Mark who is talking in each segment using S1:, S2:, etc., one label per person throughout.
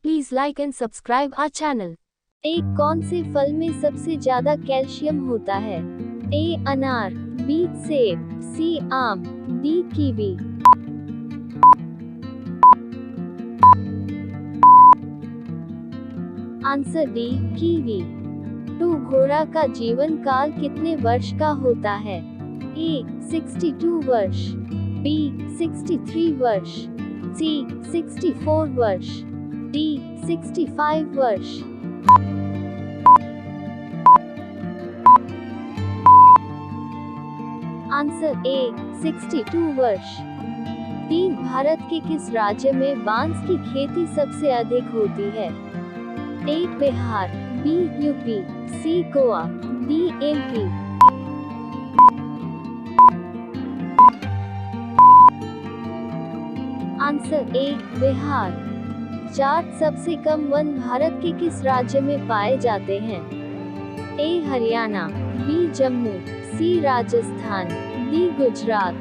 S1: Please like and subscribe our channel.
S2: एक कौन से फल में सबसे ज्यादा कैल्शियम होता है? ए अनार, बी सेब, सी आम, D kiwi. Answer D kiwi. 2 घोड़ा का जीवन काल कितने वर्ष का होता है? ए 62 वर्ष, बी 63 वर्ष, सी 64 वर्ष, डी 65 वर्ष। आंसर ए 62 वर्ष। डी भारत के किस राज्य में बांस की खेती सबसे अधिक होती है? A Bihar, B UP, C Goa, D MP. Answer A Bihar. 4 सबसे कम वन भारत के किस राज्य में पाए जाते हैं? A Haryana, B Jammu, C Rajasthan, D Gujarat.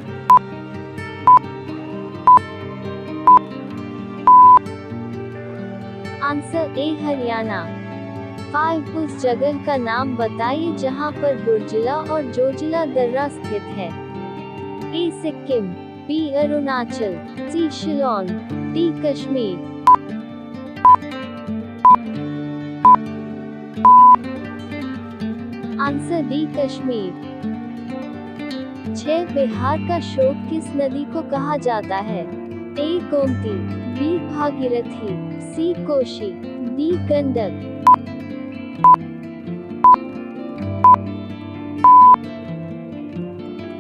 S2: Answer A Haryana. 5 उस जगह का नाम बताइए जहां पर बुर्जिला और जोजिला दर्रा स्थित है। A Sikkim, B Arunachal, C Shillong, D Kashmir. Answer D Kashmir. 6 Bihar का शोक किस नदी को कहा जाता है? A Gomti, B Bhagirathi, C Kosi, D Gandak.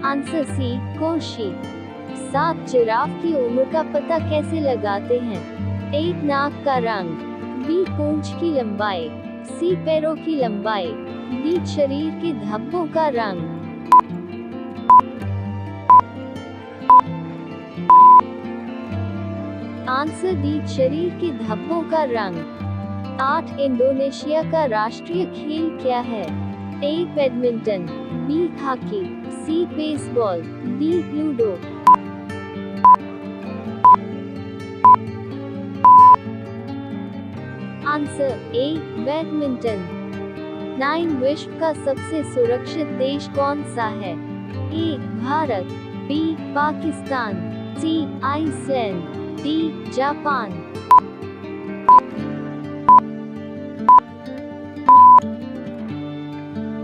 S2: Answer C Kosi. 7 giraffe की उम्र का पता कैसे लगाते हैं? ए नाक का रंग, बी पूंछ की लंबाई, सी पैरों की लंबाई, डी शरीर के धब्बों का रंग। आंसर डी शरीर के धब्बों का रंग। 8 इंडोनेशिया का राष्ट्रीय खेल क्या है? A badminton, B hockey, C baseball, D ludo. Answer A badminton. 9 विश्व का सबसे सुरक्षित देश कौन सा है? A Bharat, B Pakistan, C Iceland, D Japan.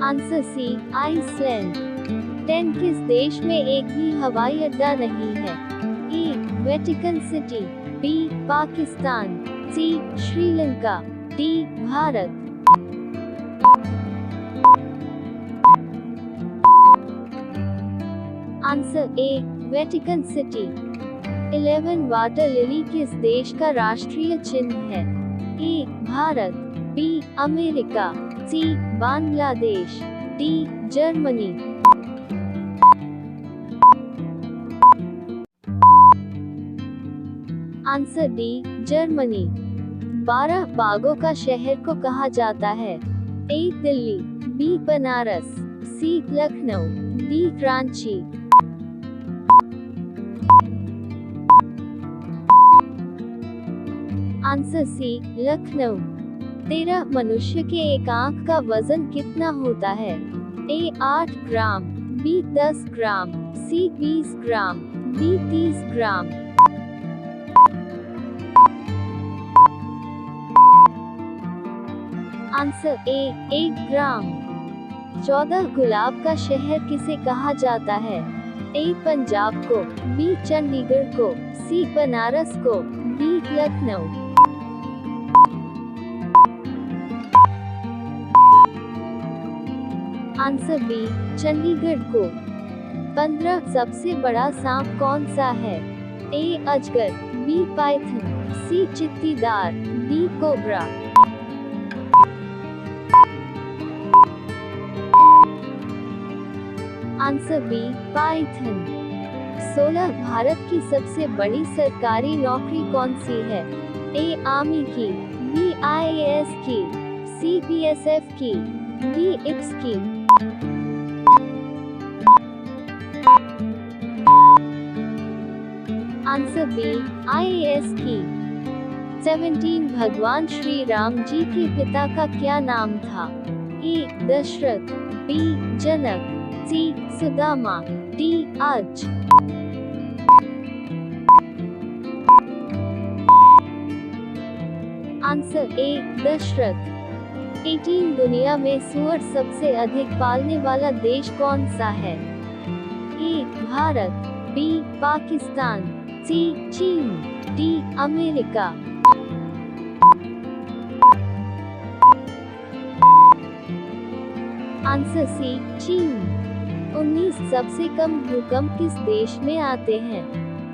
S2: Answer C Iceland. 10 किस देश में एक भी हवाई अड्डा नहीं है? A Vatican City, B Pakistan, C Sri Lanka, D Bharat. Answer A Vatican City. 11 water lily किस देश का राष्ट्रीय चिन्ह है? A Bharat, B America, C Bangladesh, D Germany. Answer D Germany. 12 बागों का शहर को कहा जाता है? A Delhi, B Banaras, C Lucknow, D Ranchi. Answer C Lucknow. 13 मनुष्य के एक आंख का वजन कितना होता है? A 8 gram, B 10 gram, C 20 gram, D 30 gram. Answer A 1 gram. 14 गुलाब का शहर किसे कहा जाता है? ए पंजाब को, बी चंडीगढ़ को, सी बनारस को, D Lucknow. Answer B Chandigarh को। 15 सबसे बड़ा सांप कौन सा है? ए अजगर, बी पाइथन, सी चित्तीदार, D cobra. Answer B python. 16 भारत की सबसे बड़ी सरकारी नौकरी कौन सी है? ए आर्मी की, बी आईएएस की, सी बीएसएफ की, डी इप्स की। आंसर बी आईएएस की। 17 भगवान श्री राम जी के पिता का क्या नाम था? A Dasharath, B Janak, C Sudama, D अर्ज। Answer A Dasharath. 18 दुनिया में सूअर सबसे अधिक पालने वाला देश कौन सा है? ए भारत, बी पाकिस्तान, सी चीन, डी अमेरिका। आंसर सी चीन। 19 सबसे कम भूकंप किस देश में आते हैं?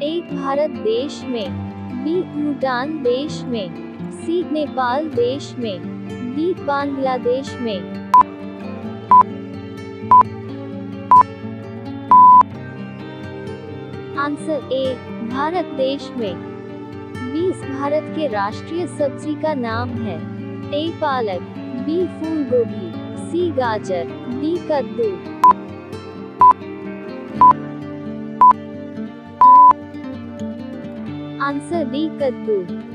S2: ए भारत देश में, बी भूटान देश में, सी नेपाल देश में, डी बांग्लादेश में। आंसर ए भारत देश में। 20 भारत के राष्ट्रीय सब्जी का नाम है? ए पालक, बी फूल गोभी, सी गाजर, डी कद्दू। आंसर डी कद्दू।